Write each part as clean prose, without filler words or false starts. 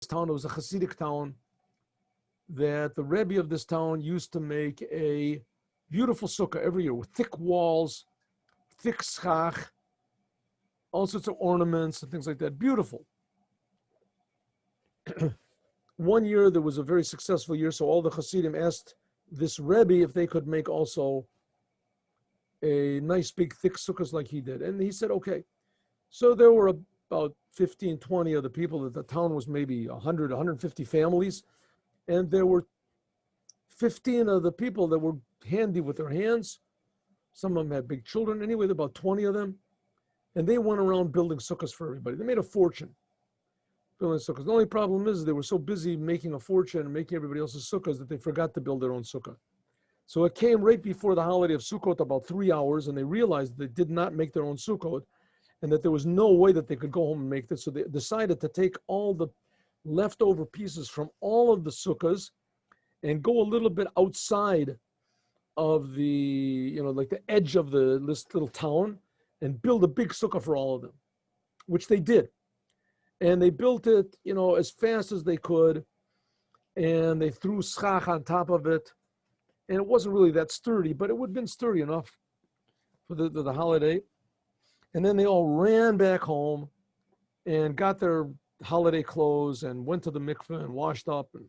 town, it was a Chassidic town, that the Rebbe of this town used to make a beautiful sukkah every year with thick walls, thick schach, all sorts of ornaments and things like that. Beautiful. One year there was a very successful year, so all the Chassidim asked this Rebbe if they could make also a nice big thick sukkahs like he did. And he said, okay. So there were about 15, 20 of the people. That the town was maybe 100, 150 families. And there were 15 of the people that were handy with their hands. Some of them had big children. Anyway, there were about 20 of them. And they went around building sukkahs for everybody. They made a fortune building sukkahs. The only problem is they were so busy making a fortune and making everybody else's sukkahs that they forgot to build their own sukkah. So it came right before the holiday of Sukkot, about 3 hours, and they realized they did not make their own Sukkot and that there was no way that they could go home and make this. So they decided to take all the leftover pieces from all of the sukkahs and go a little bit outside of the, like the edge of this little town and build a big sukkah for all of them, which they did. And they built it, as fast as they could, and they threw schach on top of it. And it wasn't really that sturdy, but it would have been sturdy enough for the holiday. And then they all ran back home and got their holiday clothes and went to the mikveh and washed up and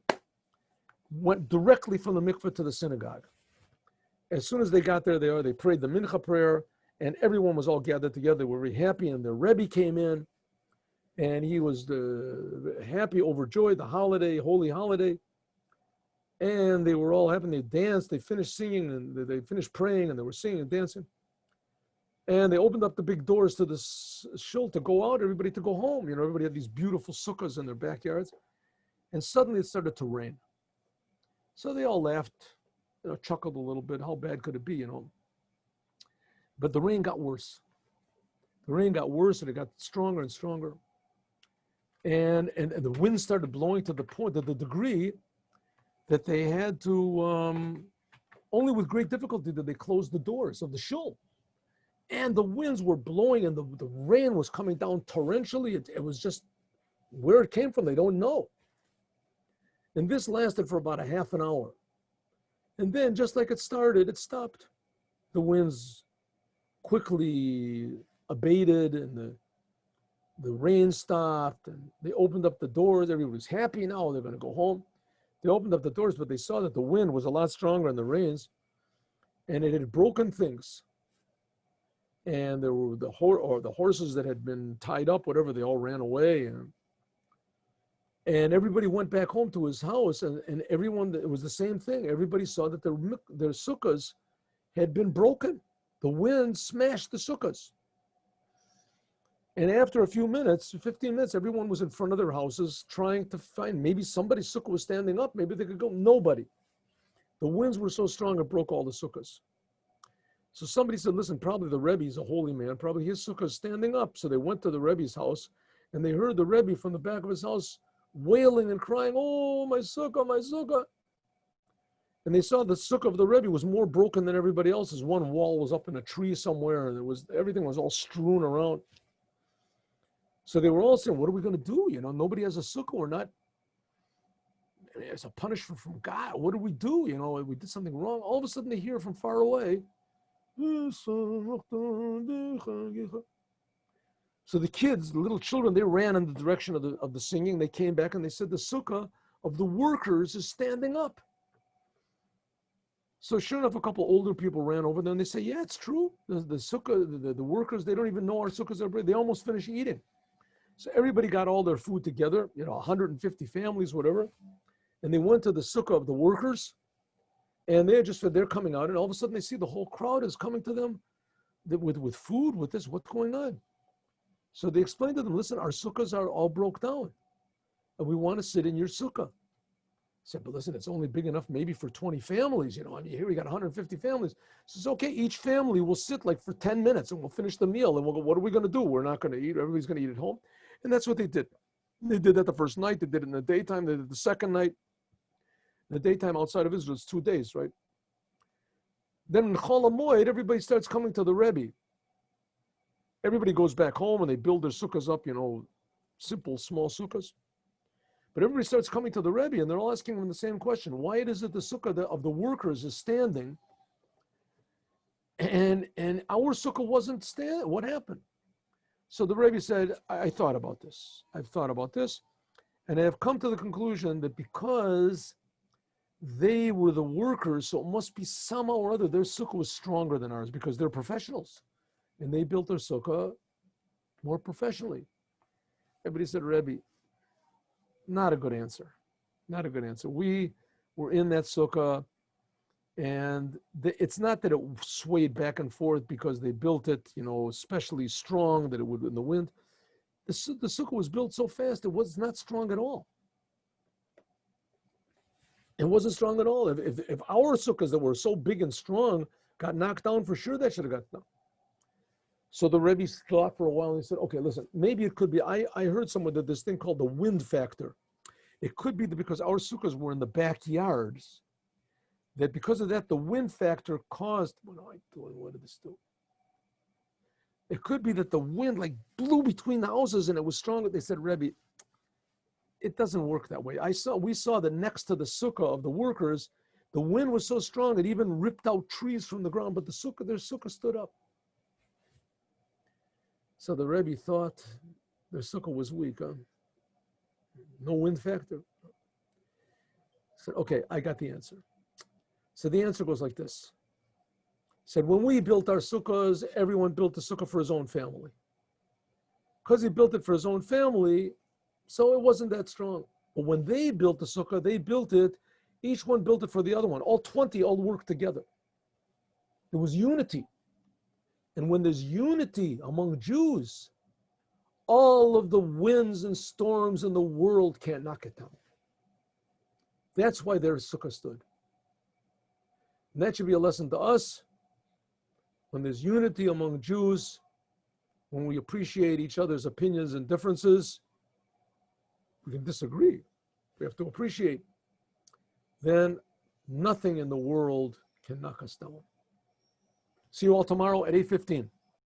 went directly from the mikveh to the synagogue. As soon as they got there, they prayed the mincha prayer, and everyone was all gathered together. They were very happy, and the Rebbe came in, and he was happy, overjoyed, the holiday, holy holiday. And they were all happy. They danced. They finished singing and they finished praying, and they were singing and dancing. And they opened up the big doors to the shul to go out, everybody to go home. Everybody had these beautiful sukkahs in their backyards. And suddenly it started to rain. So they all laughed, chuckled a little bit. How bad could it be, But the rain got worse. The rain got worse, and it got stronger and stronger. And the wind started blowing to the point, to the degree that they had to, only with great difficulty did they close the doors of the shul. And the winds were blowing, and the rain was coming down torrentially. It was just, where it came from, they don't know. And this lasted for about a half an hour. And then, just like it started, it stopped. The winds quickly abated, and the rain stopped, and they opened up the doors. Everybody was happy now. They're going to go home. They opened up the doors, but they saw that the wind was a lot stronger than the rains, and it had broken things. And there were the horses that had been tied up, whatever, they all ran away. And everybody went back home to his house, and everyone, it was the same thing. Everybody saw that their sukkahs had been broken. The wind smashed the sukkahs. And after a few minutes, 15 minutes, everyone was in front of their houses trying to find, maybe somebody's sukkah was standing up, maybe they could go. Nobody. The winds were so strong, it broke all the sukkahs. So somebody said, listen, probably the Rebbe is a holy man, probably his sukkah is standing up. So they went to the Rebbe's house, and they heard the Rebbe from the back of his house wailing and crying, oh, my sukkah, my sukkah. And they saw the sukkah of the Rebbe was more broken than everybody else's. One wall was up in a tree somewhere, and everything was all strewn around. So they were all saying, what are we going to do? Nobody has a sukkah. We're not, it's a punishment from God. What do we do? We did something wrong. All of a sudden they hear from far away. So the kids, the little children, they ran in the direction of the singing. They came back and they said, the sukkah of the workers is standing up. So sure enough, a couple older people ran over there and they say, yeah, it's true. The sukkah, the workers, they don't even know our sukkahs are bread. They almost finished eating. So everybody got all their food together, 150 families, whatever. And they went to the sukkah of the workers, and they just said they're coming out, and all of a sudden they see the whole crowd is coming to them with food, with this, what's going on? So they explained to them, listen, our sukkahs are all broke down, and we want to sit in your sukkah. I said, but listen, it's only big enough maybe for 20 families, here we got 150 families. So it's okay, each family will sit like for 10 minutes, and we'll finish the meal, and we'll go, what are we going to do? We're not going to eat, everybody's going to eat at home. And that's what they did. They did that the first night, they did it in the daytime, they did it the second night. The daytime outside of Israel is 2 days, right? Then in Chol HaMoed, everybody starts coming to the Rebbe. Everybody goes back home and they build their sukkahs up, simple, small sukkahs. But everybody starts coming to the Rebbe, and they're all asking him the same question. Why is it the sukkah of the workers is standing, and our sukkah wasn't standing? What happened? So the Rebbe said, I thought about this. I've thought about this, and I have come to the conclusion that because they were the workers, so it must be somehow or other their sukkah was stronger than ours because they're professionals, and they built their sukkah more professionally. Everybody said, Rebbe, not a good answer. Not a good answer. We were in that sukkah, and it's not that it swayed back and forth because they built it, especially strong that it would in the wind. The sukkah was built so fast, it was not strong at all. It wasn't strong at all. If our sukkahs that were so big and strong got knocked down, for sure that should have got down. So the Rebbe thought for a while, and he said, okay, listen, maybe it could be, I heard somewhere that this thing called the wind factor. It could be that because our sukkahs were in the backyards, that because of that, the wind factor caused, what did this do? It could be that the wind blew between the houses and it was stronger. They said, Rebbe, it doesn't work that way. We saw that next to the sukkah of the workers, the wind was so strong it even ripped out trees from the ground, but their sukkah stood up. So the Rebbe thought their sukkah was weak, huh? No wind factor. Said, okay, I got the answer. So the answer goes like this. Said, when we built our sukkahs, everyone built the sukkah for his own family. Because he built it for his own family, so it wasn't that strong. But when they built the sukkah, they built it, each one built it for the other one. All 20 all worked together. There was unity. And when there's unity among Jews, all of the winds and storms in the world can't knock it down. That's why their sukkah stood. And that should be a lesson to us. When there's unity among Jews, when we appreciate each other's opinions and differences, we can disagree. We have to appreciate. Then nothing in the world can knock us down. See you all tomorrow at 8:15.